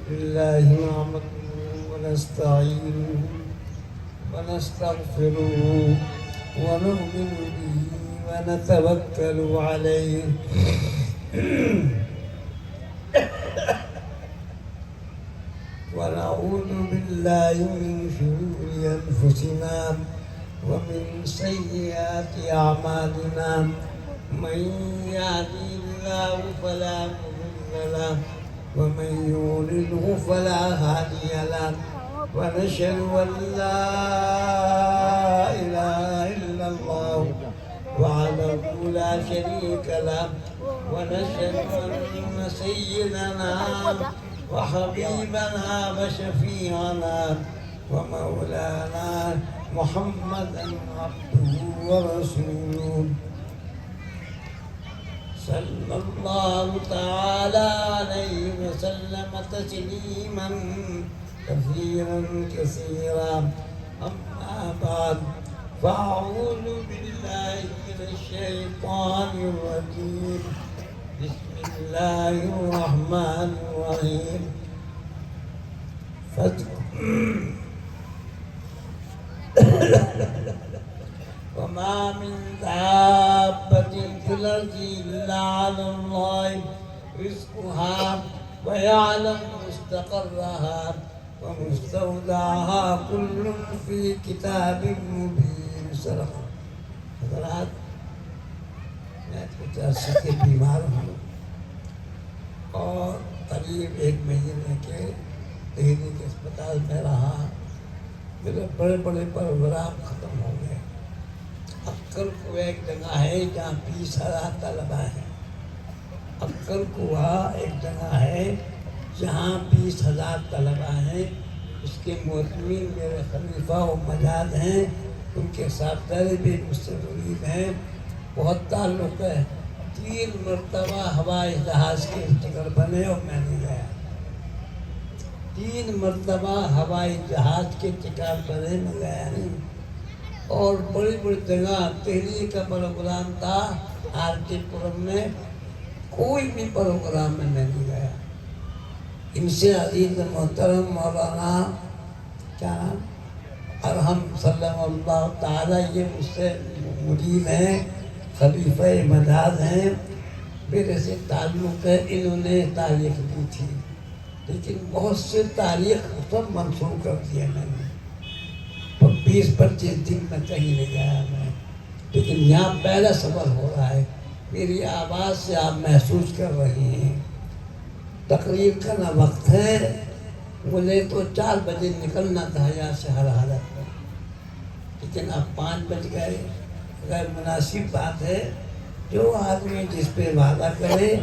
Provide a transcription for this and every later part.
لله نعمده ونستعينه ونستغفره ونؤمن به ونتوكل عليه ونعوذ بالله من شرور أنفسنا ومن سيئات أعمالنا من يهده الله فلا مضل له ومن يضلله فلا هادي له ونشهد أن لا إله إلا الله وحده لا شريك له ونشهد أن سيدنا وحبيبنا وشفيعنا ومولانا محمدا عبده ورسوله صلى الله تعالى عليه وسلم تسليما كثيرا كثيرا أما بعد فأعوذ بالله من الشيطان الرجيم بسم الله الرحمن الرحيم وما من دابة في الأرض إلا على الله رزقها ويعلم مستقرها ومستودعها كل في كتاب مبين. صدق حضرات میں کچھ عرصے سے بیمار ہوں اور قریب 1 مہینے کے دہلی کے اسپتال میں رہا. میرے بڑے بڑے پروگرام ختم ہو گئے. اکر کو ایک جگہ ہے جہاں 20,000 طلبہ ہیں. اکر کوہ ایک جگہ ہے جہاں 20,000 طلبہ ہیں. اس کے معتمین میرے خلیفہ و مجاد ہیں. ان کے ساتھ بھی مجھ سے مرید ہیں. بہت تعلق ہے. 3 مرتبہ ہوائی جہاز کے ٹکٹ بنے اور میں نہیں گیا. 3 مرتبہ ہوائی جہاز کے ٹکٹ بنے میں گیا نہیں. اور بڑی بڑی جگہ دہلی کا پروگرام تھا آر کے پورم میں. کوئی بھی پروگرام میں نہیں گیا. ان سے عزیز محترم مولانا کیا نام ارحم صلی اللہ تعالیٰ یہ مجھ سے مرید ہیں, خلیفہ مجاز ہیں, میرے سے تعلق ہے. انہوں نے تاریخ دی تھی لیکن بہت سے تاریخ سب منسوخ کر دیا میں نے. 20-25 دن میں کہیں نہیں گیا میں. لیکن یہاں پہلا سفر ہو رہا ہے. میری آواز سے آپ محسوس کر رہے ہیں. تقریر کا نہ وقت ہے. مجھے تو 4 بجے نکلنا تھا یہاں سے ہر حالت میں, لیکن اب 5 بج گئے. غیر مناسب بات ہے. جو آدمی جس پہ وعدہ کرے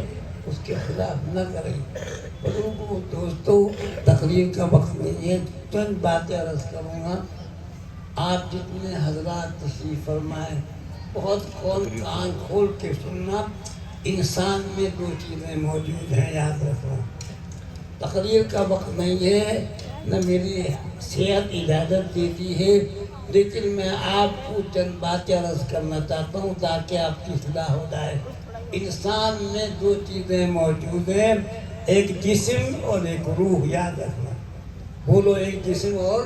اس کے خلاف نہ کرے. دوستوں تقریر کا وقت نہیں ہے. چند باتیں عرض کروں گا. آپ جتنے حضرات تشریف فرمائیں بہت کان کھول کے سننا. انسان میں 2 چیزیں موجود ہیں, یاد رکھنا. تقریر کا وقت نہیں ہے, نہ میری صحت اجازت دیتی ہے, لیکن میں آپ کو چند باتیں عرض کرنا چاہتا ہوں تاکہ آپ کی اصلاح ہو جائے. انسان میں 2 چیزیں موجود ہیں, ایک جسم اور ایک روح. یاد رکھنا. بولو, ایک جسم اور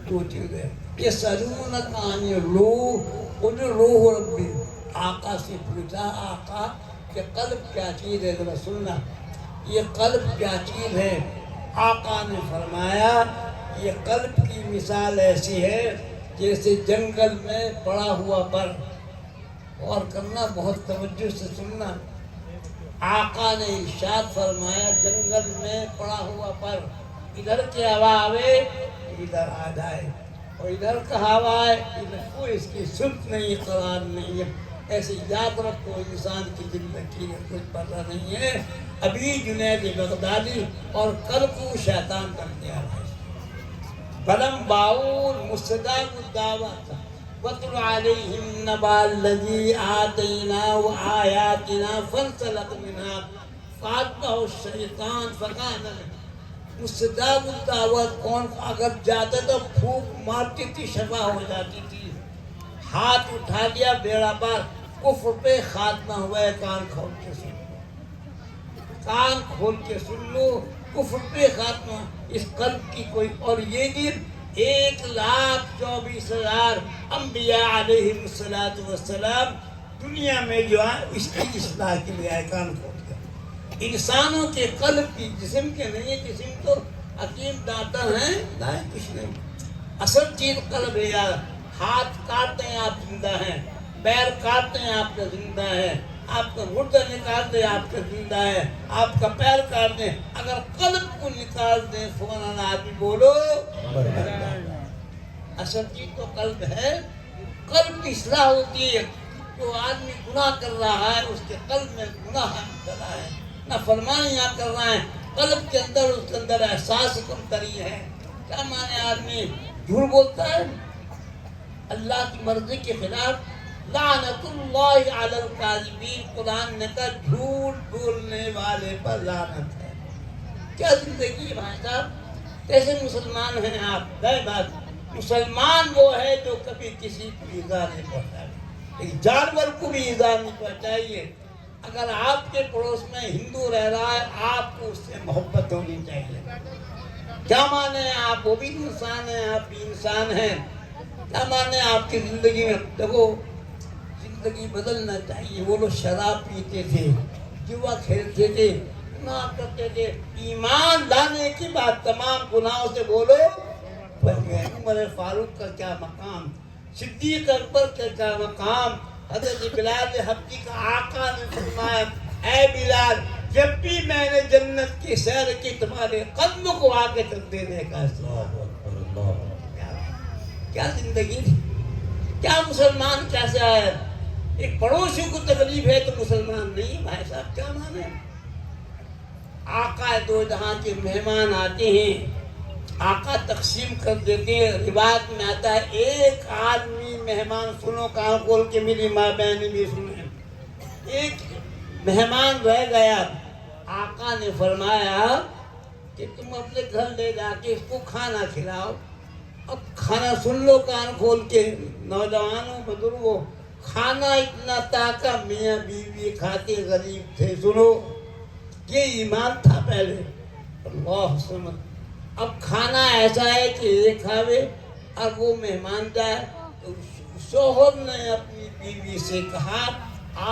2 چیزیں. یہ سرونک عن الروح, قل روح ربی. آقا سے پوچھا, آقا کہ قلب کیا چیز ہے, ذرا سننا. یہ قلب کیا چیز ہے؟ آقا نے فرمایا یہ قلب کی مثال ایسی ہے جیسے جنگل میں پڑا ہوا پر. اور کرنا, بہت توجہ سے سننا. آقا نے ارشاد فرمایا جنگل میں پڑا ہوا پر, ادھر کی ہوا آوے ادھر آ جائے, اور ادھر کا ہوا ہے ادھر کوئی اس کی سلط نہیں, قرار نہیں ہے. ایسے یاد رکھو, انسان کی زندگی میں کچھ پتہ نہیں ہے. ابھی جنید بغدادی اور کل کو شیطان کر دیا ہے. بلم باؤل مستداق الدعوت وَاتْلُ عَلَيْهِمْ نَبَأَ الَّذِي آتَيْنَاهُ آيَاتِنَا فَانْسَلَخَ مِنْهَا فَأَتْبَعَهُ الشَّيْطَانُ فَكَانَ مِنَ مستداق الدعوت. کون اگر جاتے تو پھوک مارتی تھی, شفا ہو جاتی تھی. ہاتھ اٹھا دیا بیڑا پر, کفر پہ خاتمہ ہوا ہے. کان کھول کے سن. کان کھول کے سن لو، کفر پہ خاتمہ اس قلب کی کوئی. اور یہ دن 1,24,000 انبیاء علیہم السلام دنیا میں جو ہے اس کی اصلاح کے لیے آئے کان کھول کر. انسانوں کے قلب کی، جسم کے نہیں ہے. جسم تو حکیم داتا ہیں، دائیں کچھ نہیں. اصل چیز قلب ہے یار. ہاتھ کاٹتے ہیں آپ زندہ ہیں، پیر کاٹتے ہیں آپ کا زندہ ہے، آپ کا گردہ نکال دیں آپ کا زندہ ہے، آپ کا پیر کاٹ دیں، اگر قلب کو نکال دیں فوراً آدمی بولو. اصل چیز تو قلب ہے. قلب کی اصلاح ہوتی ہے. جو آدمی گناہ کر رہا ہے اس کے قلب میں گناہ کر رہا ہے، نہ فرمانیاں کر رہا ہے، قلب کے اندر اس کے اندر احساس کم تری ہے. کیا مانے آدمی جھوٹ بولتا ہے اللہ کی مرضی کے خلاف. لعنت اللہ علی الکاذبین. قرآن نے کہا جھوٹ بولنے والے پر لعنت ہے. کیا زندگی ہے بھائی صاحب؟ کیسے مسلمان ہیں آپ؟ غیر بات، مسلمان وہ ہے جو کبھی کسی کو ایذا نہیں پہنچائے. ایک جانور کو بھی ایذا نہیں پہنچائیے. اگر آپ کے پڑوس میں ہندو رہ رہا ہے آپ کو اس سے محبت ہونی چاہیے. کیا مانے آپ وہ بھی انسان ہیں، آپ بھی انسان ہیں. کیا مانے آپ کی زندگی میں دیکھو زندگی بدلنا چاہیے. وہ لوگ شراب پیتے تھے، جوا کھیلتے تھے، گناہ کرتے تھے. ایمان لانے کی بات تمام گناہوں سے بولو. عمر فاروق کا کیا مقام، صدیق اکبر کا کیا مقام. حضرت بلال حبشی کا آقا نے فرمایا اے بلال جب بھی میں نے جنت کی سیر کی تمہارے قدم کو آگے تک دینے کا سوال. کیا زندگی تھی. کیا مسلمان کیسے آئے؟ ایک پڑوسی کو تکلیف ہے تو مسلمان نہیں بھائی صاحب. کیا مانے؟ آقا دو جہاں کے مہمان آتے ہیں، آقا تقسیم کر دیتے ہیں. روایت میں آتا ہے ایک آدمی مہمان، سنو کان کھول کے میری ماں بہن بھی سنیں، ایک مہمان رہ گیا. آقا نے فرمایا کہ تم اپنے گھر لے جا کے اس کو کھانا کھلاؤ. اب کھانا سن لو کان کھول کے نوجوانوں بزرگوں، کھانا اتنا طاقہ میاں بیوی کھاتے غریب تھے. سنو یہ ایمان تھا پہلے. اللہ سمجھ. اب کھانا ایسا ہے کہ یہ کھاوے اور وہ مہمان جائے. تو شوہر نے اپنی بیوی سے کہا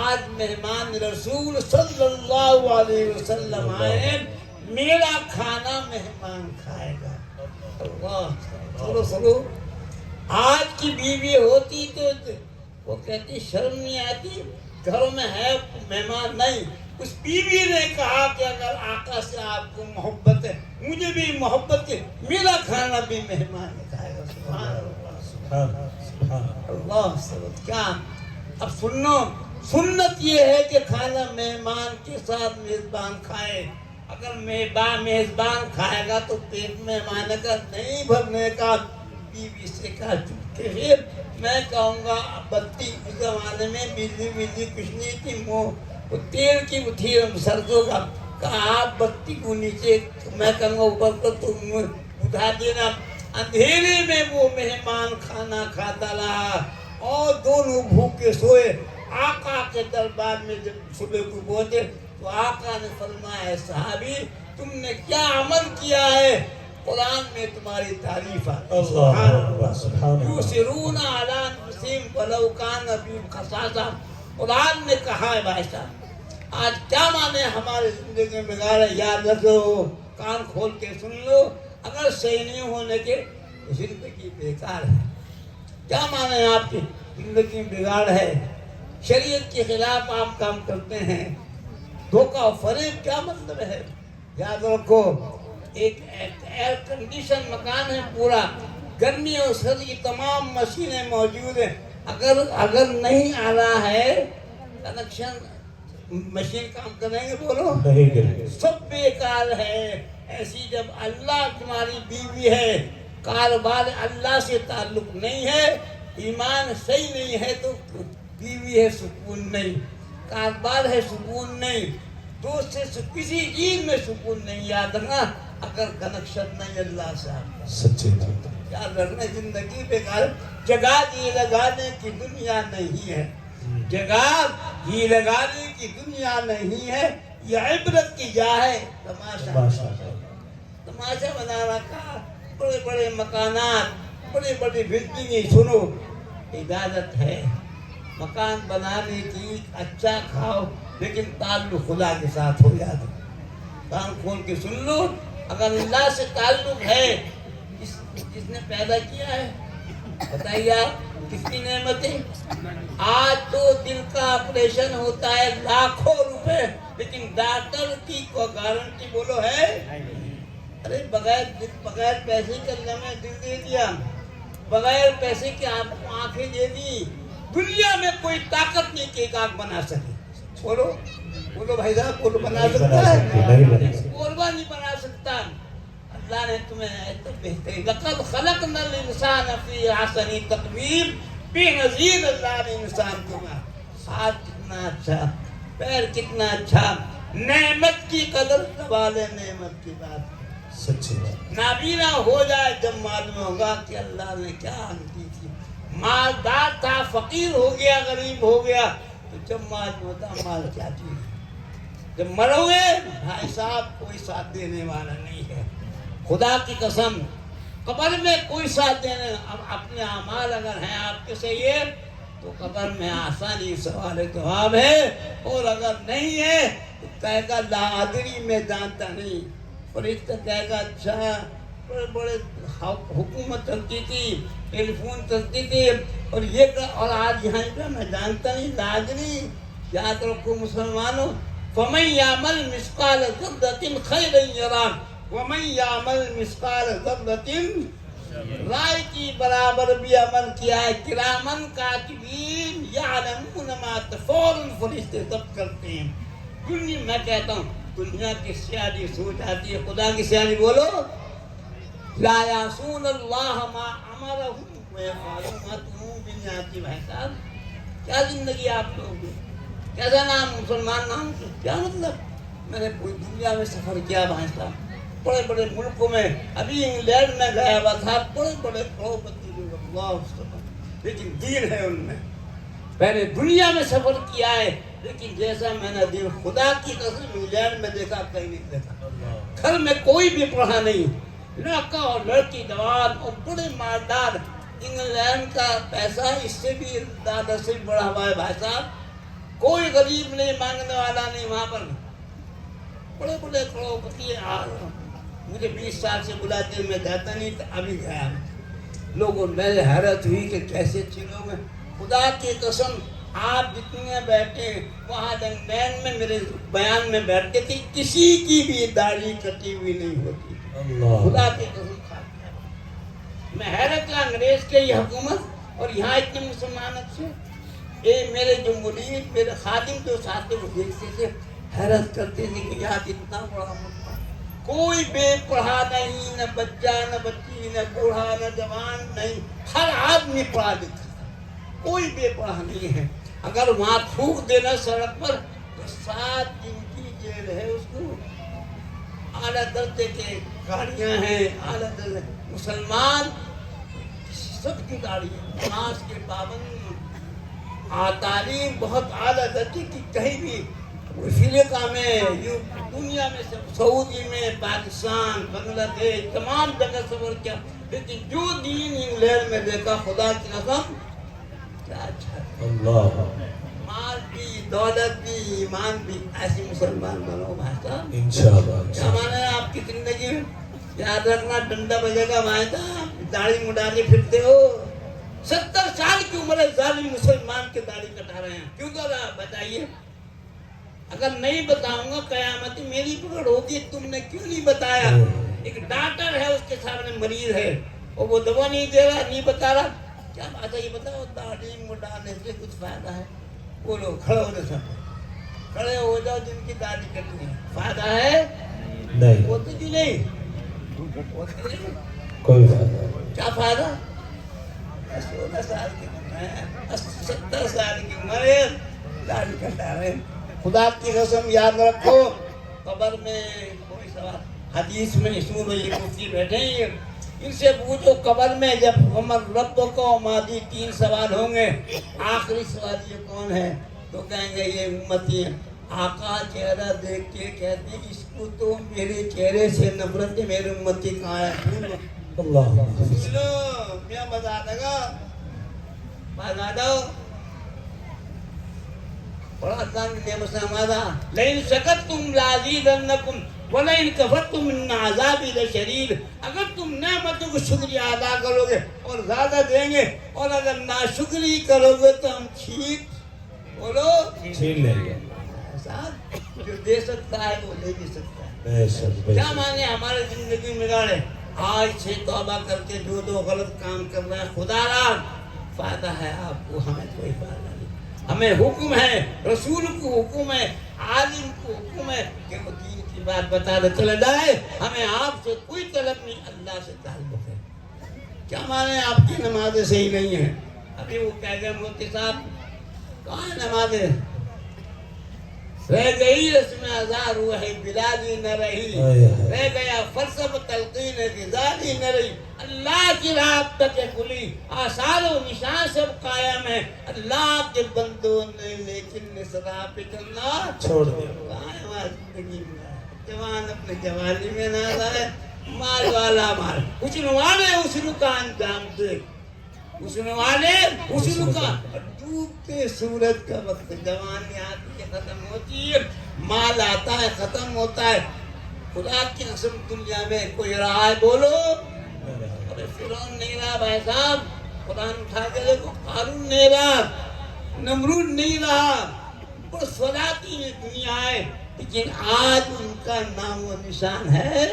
آج مہمان رسول صلی اللہ علیہ وسلم آئے، میرا کھانا مہمان کھائے گا. اللہ سنو. آج کی بیوی ہوتی تو وہ کہتی شرم نہیں آتی، گھروں میں ہے مہمان نہیں. اس بیوی نے کہا کہ اگر آقا سے آپ کو محبت ہے مجھے بھی محبت ہے، میرا کھانا بھی مہمان کھائے گا. سبحان اللہ. کیا اب سنو، سنت یہ ہے کہ کھانا مہمان کے ساتھ میزبان کھائے. اگر میزبان کھائے گا تو پیٹ مہمان کا نہیں بھرنے کا. بیوی سے کہا چپکے سے. میں کہوں گا بتی اس زمانے میں بجلی کچھ نہیں تھی، وہ تیل کی تھی سردوں کا. کہا آپ بتی کو نیچے، میں کہوں گا اوپر کو تم بجھا دینا. اندھیرے میں وہ مہمان کھانا کھاتا رہا اور دونوں بھوکے سوئے. آقا کے دربار میں جب صبح کو پہنچے تو آقا نے فرمایا صحابی تم نے کیا عمل کیا ہے؟ قرآن میں تمہاری تعریف ہے. یُؤْثِرُونَ عَلَىٰ أَنفُسِهِمْ وَلَوْ كَانَ بِهِمْ خَصَاصَةٌ. قرآن نے کہا ہے بھائی صاحب. آج کیا مانے ہمارے زندگی میں بگاڑ. یاد رکھو، کان کھول کے سن لو. اگر صحیح نہیں ہونے کے زندگی بیکار ہے. کیا مانے آپ کی زندگی بگاڑ ہے، شریعت کے خلاف آپ کام کرتے ہیں، دھوکہ و فریب. کیا مطلب ہے؟ یاد رکھو ایک ایئر کنڈیشن مکان ہے پورا، گرمی اور سردی کی تمام مشینیں موجود ہیں. اگر نہیں آ رہا ہے کنیکشن، مشین کام کریں گے بولو سب بیکار ہے. ایسی جب اللہ تمہاری بیوی ہے، کاروبار اللہ سے تعلق نہیں ہے، ایمان صحیح نہیں ہے تو بیوی ہے سکون نہیں، کاروبار ہے سکون نہیں، دوست سے کسی چیز میں سکون نہیں. یاد رکھنا اگر کنیکشن نہیں اللہ سے آپ سچے یاد رکھنا زندگی بیکار. جگہ جی لگانے کی دنیا نہیں ہے، جگہ جی لگانے کی دنیا نہیں ہے. یہ عبرت کی جا ہے، تماشا تماشا بنا رکھا، بڑے بڑے مکانات، بڑی بڑی بلڈنگیں، سنو عبادت ہے، مکان بنانے کی، اچھا کھاؤ لیکن تعلق خدا کے ساتھ ہو جاتا۔ کان کھول کے سن لو، اگر اللہ سے تعلق ہے، جس نے پیدا کیا ہے، بتائیے آپ کس کی نعمتیں؟ آج تو دل کا آپریشن ہوتا ہے لاکھوں روپے، لیکن ڈاکٹر کی کوئی گارنٹی بولو ہے؟ ارے بغیر پیسے کے اللہ نے دل دے دیا، بغیر پیسے کے آپ کو آنکھیں دے دی، دنیا میں کوئی طاقت نہیں کہ ایک آنکھ بنا سکے۔ بولو بولو بھائی صاحب، بولو بنا سکتا ہے؟ بولوا نہیں بنا سکتا۔ اللہ نے تمہیں ایسے بہترین، لقد خلقنا الانسان فی احسن تقویم، بے نظیر اللہ نے انسان کو بنا، ہاتھ کتنا اچھا، پیر کتنا اچھا، نعمت کی قدر دبا لے، نعمت کی بات سچی بات، نابینا ہو جائے جب معلوم ہوگا کہ اللہ نے کیا کی تھی۔ مالدار تھا، فقیر ہو گیا، غریب ہو گیا، تو جب معلوم ہوتا مال کیا چیز ہے۔ جب مرو گے بھائی صاحب کوئی ساتھ دینے والا نہیں ہے، خدا کی قسم، قبر میں کوئی ساتھ دینے، اب اپنے اعمال اگر ہیں آپ کے صحیح ہے تو قبر میں آسانی سوال جواب ہے، اور اگر نہیں ہے تو کہے گا لا ادری، میں جانتا نہیں۔ فرشتہ کہے گا اچھا، بڑے بڑے حکومت چلتی تھی، ٹیلی فون چلتی تھی، اور یہ اور آج یہاں پہ میں جانتا نہیں، لا ادری۔ یاد رکھو مسلمانوں، فَمَن يَعْمَلْ مِثْقَالَ ذَرَّةٍ خَيْرًا يَرَهُ وَمَن يَعْمَلْ مِثْقَالَ ذَرَّةٍ، رائے کی برابر بھی عمل کیا ہے، کرامن کاتبین یعلمون ما تفعلون، فرشتے ضبط کرتے ہیں۔ دنیا میں کہتا ہوں دنیا کی سیاسی سوچ آتی ہے، خدا کی سیاسی بولو، لا یعصون اللہ ما امرهم ویفعلون ما تؤمرون، بھی نہیں آتی بھائی صاحب۔ کیا زندگی آپ لوگوں کی، کیسا نام مسلمان نام، کیا مطلب؟ میں نے پوری دنیا میں سفر کیا بھائی صاحب، بڑے بڑے ملکوں میں، ابھی انگلینڈ میں گیا ہوا تھا، بڑے بڑے کروڑپتی لوگ، اللہ، لیکن دین ہے ان میں۔ پہلے دنیا میں سفر کیا ہے، لیکن جیسا میں نے دین خدا کی قسم انگلینڈ میں دیکھا کہیں نہیں دیکھا۔ گھر میں کوئی بھی پڑھا نہیں، لڑکا اور لڑکی جوان اور بڑے مالدار۔ انگلینڈ کا پیسہ اس سے بھی زیادہ سے بڑا ہوا ہے بھائی صاحب، کوئی غریب نہیں، مانگنے والا نہیں وہاں پر، بڑے بڑے کروڑپتی۔ مجھے 20 سال سے بلاتے میں جاتا نہیں تھا، ابھی گیا۔ لوگوں میں حیرت ہوئی کہ کیسے اچھے لوگ ہیں، خدا کی قسم۔ آپ جتنے بیٹھے وہاں لنڈن میں میرے بیان میں بیٹھتے تھے، کسی کی بھی داڑھی کٹی ہوئی نہیں ہوتی، خدا کی قسم کھاتے ہیں۔ میں حیرت کا انگریز کے یہ حکومت اور یہاں اتنے مسلمان اچھے، میرے جو مرید، میرے خادم جو ساتھ تھے وہ دیکھتے تھے، حیرت کرتے تھے کہ یاد اتنا بڑا ملک، کوئی بے پڑھا نہیں، نہ بچہ نہ بچی، نہ بوڑھا نہ جوان نہیں، ہر آدمی پڑھا لکھا، کوئی بے پڑھا نہیں ہے۔ اگر وہاں تھوک دینا سڑک پر تو 7 دن کی جیل ہے اس کو۔ اعلیٰ درجے کے گاڑیاں ہیں، اعلیٰ درجے، مسلمان سب کی گاڑی ہے، نماز کے پابند، تعلیم بہت اعلیٰ درجے کی، کہیں بھی افریقہ میں، دنیا میں، سعودی میں، پاکستان، بنگلہ دیش، تمام جگہ سفر کیا، لیکن جو دین انگلینڈ میں دیکھا خدا کی قسم کیا اچھا ہے۔ اللہ، مال بھی، دولت بھی، ایمان بھی، ایسے مسلمان بنو بھائی صاحب، انشاءاللہ۔ کیا مانا ہے آپ کی زندگی میں؟ یاد رکھنا ڈنڈا بجے گا بھائی صاحب، داڑھی مڈا کے پھرتے ہو، 70 سال کی عمر ہے، ظالم مسلمان کے داڑھی کٹا رہے ہیں، کیوں کر رہا بتائیے؟ اگر نہیں بتاؤں گا قیامت میری پکڑ ہوگی، تم نے کیوں نہیں بتایا؟ ایک ڈاکٹر ہے، اس کے سامنے مریض ہے اور وہ دوا نہیں دے رہا، نہیں بتا رہا، کیا بات ہے یہ بتاؤ؟ داڑھی مڈانے سے کچھ فائدہ ہے؟ بولو، کھڑے ہو جاؤ، کھڑے ہو جاؤ، جن کی داڑھی کٹنی ہے، فائدہ ہے؟ نہیں، ہوتی کیوں نہیں؟ کوئی فائدہ نہیں۔ کیا فائدہ؟ 16 سال کی عمر ہے، 70 سال کی عمر ہے، داڑھی کٹا رہے ہیں۔ خدا کی قسم یاد رکھو، قبر میں کوئی سوال، حدیث میں اسموں میں یہ مفتی بیٹھے ہیں، ان سے پوچھو قبر میں جب عمر رب کو مادی 3 سوال ہوں گے، آخری سوال یہ کون ہے؟ تو کہیں گے یہ امتی ہے۔ آقا چہرہ دیکھ کے کہتے ہیں اس کو تو میرے چہرے سے نفرت ہے، میرے امتی کہاں ہے؟ اللہ سنو میں بتا دوں بتا دو بڑا کام نے مسامادہ لئن شکرتم لازیدنکم ولئن کفرتم ان عذابی لشدید، اگر تم نعمتوں کو شکریہ ادا کرو گے اور زیادہ دیں گے، اور اگر ناشکری کرو گے تو ہم بولو چھین لیں گے۔ صاحب جو دے سکتا ہے وہ لے بھی سکتا ہے۔ بے شک بے کیا شک۔ مانے ہمارے زندگی میں گاڑے آج سے توبہ کر کے جو غلط کام کر رہے ہیں، خدا را فائدہ ہے آپ کو، ہمیں کوئی فائدہ نہیں۔ ہمیں حکم ہے، رسول کو حکم ہے، عالم کو حکم ہے کہ وہ دین کی بات بتا دے چلے جائے، ہمیں آپ سے کوئی طلب نہیں، اللہ سے تعلق ہے۔ کیا مانے آپ کی نمازیں صحیح نہیں ہیں؟ ابھی وہ کہہ گئے مفتی صاحب کہاں ہے نمازیں؟ رہ گئی رسم ازار روح بلادی نہ رہی، رہ گیا فلسفہ تلقین غزالی نہ رہی، اللہ کی راہ تک کھلی، آثار و نشان سب قائم ہے، اللہ کے بندوں نے لیکن نصرہ پہ چلنا چھوڑ دیا۔ کہاں ہے ہماری زندگی میں؟ جوان اپنے جوانی میں نہ آئے، مال والا مال، حسن والے حسن کا انجام دے، حسن والے حسن کا ڈوبتے سورج کا وقت، جوانی آتی ہے ختم ہوتی ہے، مال آتا ہے ختم ہوتا ہے، خدا کی قسم دنیا میں کوئی رہا ہے بولو؟ ابھی فرعون نہیں رہا بھائی صاحب، قرآن اٹھا کے دیکھو، قارون نہیں رہا، نمرود نہیں رہا، بس فلاتی میں دنیا ہے، لیکن آج ان کا نام و نشان ہے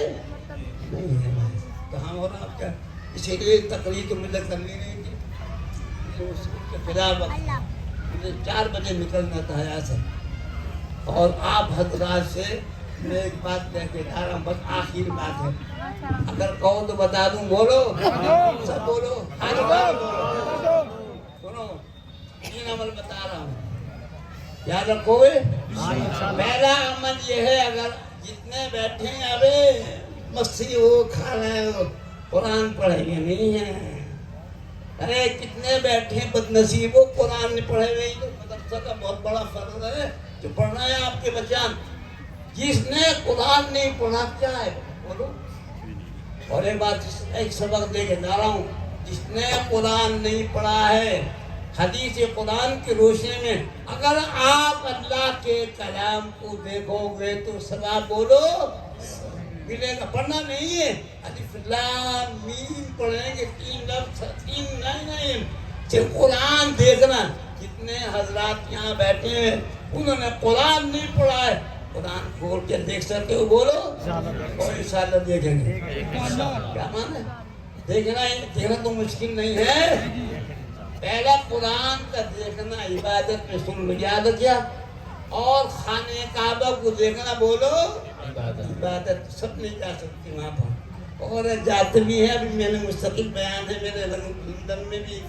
نہیں ہے بھائی۔ کہاں ہو رہا آپ کیا؟ اسی لیے تقریر تو مجھے کرنی نہیں تھی، خدا وقت مجھے 4 بجے نکلنا تھا یہاں سے، اور آپ حضرات سے میں ایک بات کہہ کے جا رہا ہوں، بس آخری بات ہے، اگر کہو تو بتا دوں، بولو سب بولو، سنو 3 عمل بتا رہا ہوں، یاد رکھو گے؟ پہلا عمل یہ ہے، اگر جتنے بیٹھے ہیں ابھی مستی ہو کھا رہے ہو، قرآن پڑھیں گے نہیں ہیں، ارے کتنے بیٹھے ہیں بد نصیب ہو، قرآن نہیں پڑھے ہوئے، تو مدرسہ کا بہت بڑا فرض ہے جو پڑھنا ہے آپ کے بچان، جس نے قرآن نہیں پڑھا کیا ہے بولو؟ اور ایک بات ایک سبق دے کے جا رہا ہوں، جس نے قرآن نہیں پڑھا ہے، حدیث قرآن کی روشنی میں اگر آپ اللہ کے کلام کو دیکھو گے تو ثواب بولو ملے گا، پڑھنا نہیں ہے، الف لام میم پڑھیں گے 3 لفظ 3 نہیں، صرف قرآن دیکھنا، جتنے حضرات یہاں بیٹھے ہیں انہوں نے قرآن نہیں پڑھا ہے، قرآن کھول کے دیکھ سکتے ہو بولو، اور انشاءاللہ دیکھیں گے، کیا مان ہے؟ دیکھنا تو مشکل نہیں ہے، پہلا قرآن کا دیکھنا عبادت میں سن لو، یاد کیا، اور خانہ کعبہ کو دیکھنا بولو عبادت، سب نہیں جا سکتے وہاں پر، اور جاتے بھی ہیں، ابھی میں نے مستقل بیان ہے میرے لندن میں بھی،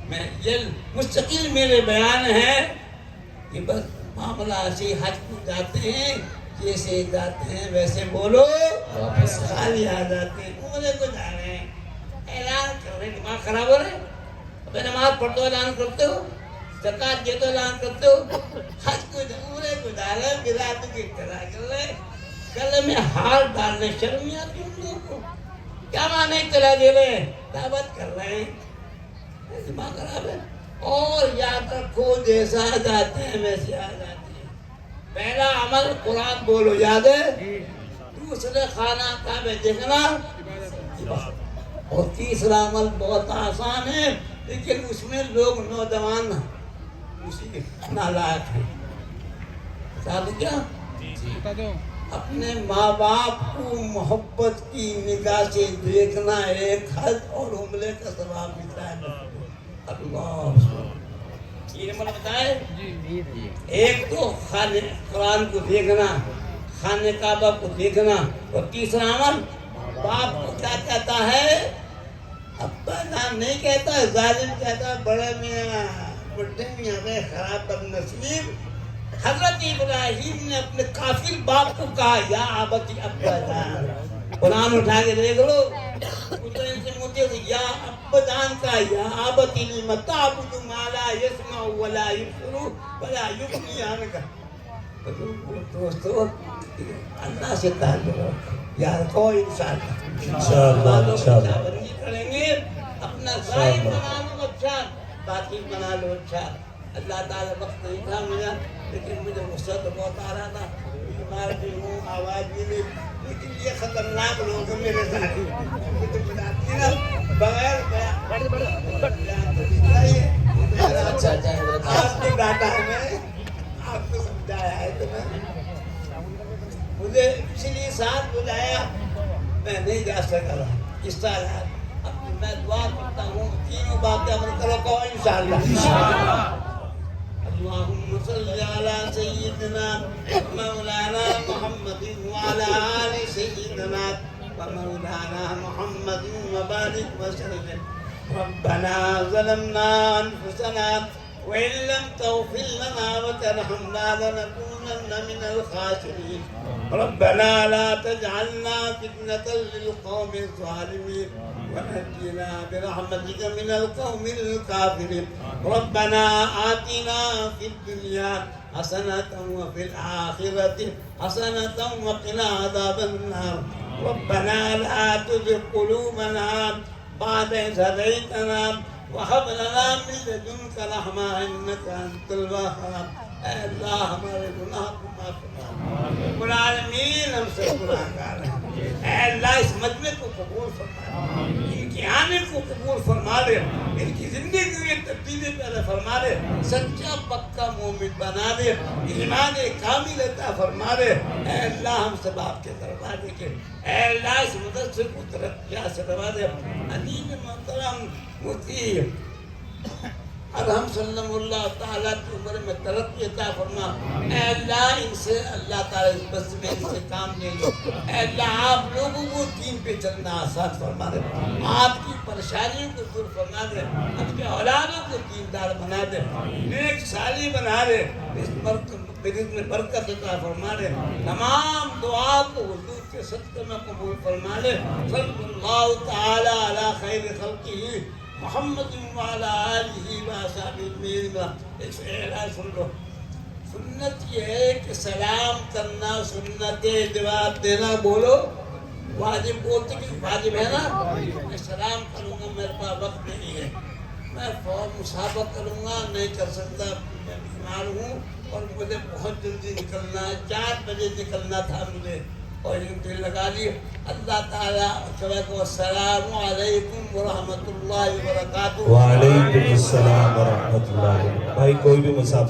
میں یہ مستقل میرے بیان ہے کہ بس معاملہ ایسے حج کو جاتے ہیں، جیسے جاتے ہیں ویسے بولو خالی آ جاتے ہیں، عمرے کو جا رہے ہیں، اعلان کر رہے ہیں، دماغ خراب ہو رہے ہیں، ابھی نماز پڑھتے ہو اعلان کرتے ہو، زکات دیتے ہو اعلان کرتے ہو، حج کو عمرے کو جا رہے ہیں، برادری کی اقتدا کر رہے ہیں، گلے میں ہار ڈالنے شرم نہیں آتی ان لوگوں کو، کیا مانے چلا دے رہے ہیں، دعوت کر رہے ہیں، دماغ خراب ہے، اور یاد رکھو جیسا جاتے ہیں ویسے آ جاتے ہیں، پہلا عمل قرآن بولو یاد ہے، دوسرے خانہ کعبہ دیکھنا، اور تیسرا عمل بہت آسان ہے لیکن اس میں لوگ نوجوان اسی کے نالائق ہیں، ساتھ کیا اپنے ماں باپ کو محبت کی نگاہ سے دیکھنا ایک حج اور عمرے کا ثواب ملتا ہے، اللہ 3 عمل بتائے، ایک تو قرآن کو دیکھنا، خانہ کعبہ کو دیکھنا، اور تیسرا عمل باپ کو کیا کہتا ہے، ابا جان نہیں کہتا ہے، ظالم کہتا ہے، بڑے میاں بڑھے میاں میں خراب بد نصیب، حضرت ابراہیم نے اپنے کافر باپ کو کہا یا آبتی ابا جان، قرآن اٹھا کے دیکھ لو، ان سے مجھے یا ابا جان کا یا آبتی لم تعبد ما لا يسمع ولا يبصر ولا يغني عنك، دوستو اللہ سے تعلق رکھو یار کوئی انسان انشاءاللہ انشاءاللہ بندی کریں گے اپنا ظاہر بنا لو اچھا باطن بنا لو اچھا اللہ تعالیٰ وقت نہیں تھا ملا لیکن مجھے غصہ تو بہت آ رہا تھا بیمار بھی ہوں آواز بھی نہیں لیکن یہ خطرناک لوگ ہیں میرے ساتھ مجھے بتاتی نا بغیر آپ نے ڈانٹا ہے میں آپ کو سمجھایا ہے تو میں مجھے پچھلی سال بلایا میں نہیں جا سکا رہا اس سال اب میں دعا کرتا ہوں تینوں باتیں عمل کرو کو انشاءاللہ اللهم صل على سيدنا مولانا محمد وعلى آل سيدنا ومولانا محمد وبارك وسلم ربنا ظلمنا أنفسنا وإن لم تغفر لنا وترحمنا لنكونن من الخاسرين ربنا لا تجعلنا فتنة للقوم الظالمين ونجنا برحمتك من القوم الكافرين ربنا آتنا في الدنيا حسنة وفي الآخرة حسنة وقنا عذاب النار ربنا لا تزغ قلوبنا بعد إذ هديتنا وهب لنا من لدنك رحمة إنك أنت الوهاب اے اللہ ہمارے گناہ کو معاف فرما رب العالمین ہم سے گناہ گار ہیں اے اللہ اس مجمع کو قبول فرما ان کی آنے کو قبول فرما دے ان کی زندگی میں تبدیلی پیدا فرما دے سچا پکا مومن بنا دے ایمان کامل عطا فرما دے اے اللہ ہم سب آپ کے دربار کے اے اللہ اس مدرسے کو ترقیات سے دبا دے عظیم محترم مفتی ارحم صلی اللہ تعالیٰ کی عمر میں ترقی عطا فرما اے اللہ ان سے اللہ تعالیٰ اس بس میں ان سے کام لے لو اے اللہ آپ لوگوں کو دین پہ چلنا آسان فرما دے آپ کی پریشانیوں کو دور فرما دے اپنے اولادوں کو دیندار بنا دے نیک صالح بنا دے اس رزق میں برکت عطا فرما دے تمام دعا کو حضور کے صدقے میں قبول فرما دے صلی اللہ تعالیٰ علی خیر خلقہ محمد وعلی آلہ وصحبہ اجمعین ایک اعلان سن لو سنت یہ ہے کہ سلام کرنا سنت جواب دینا بولو واجب بولتے کہ واجب ہے نا میں سلام کروں گا میرے پاس وقت نہیں ہے میں فوراً مسافہ کروں گا نہیں کر سکتا میں بیمار ہوں اور مجھے بہت جلدی نکلنا ہے 4 بجے نکلنا تھا مجھے اور دل لگا لی اللہ تعالیٰ السلام علیکم ورحمۃ اللہ وبرکاتہ وعلیکم السلام ورحمۃ اللہ بھائی کوئی بھی مسافر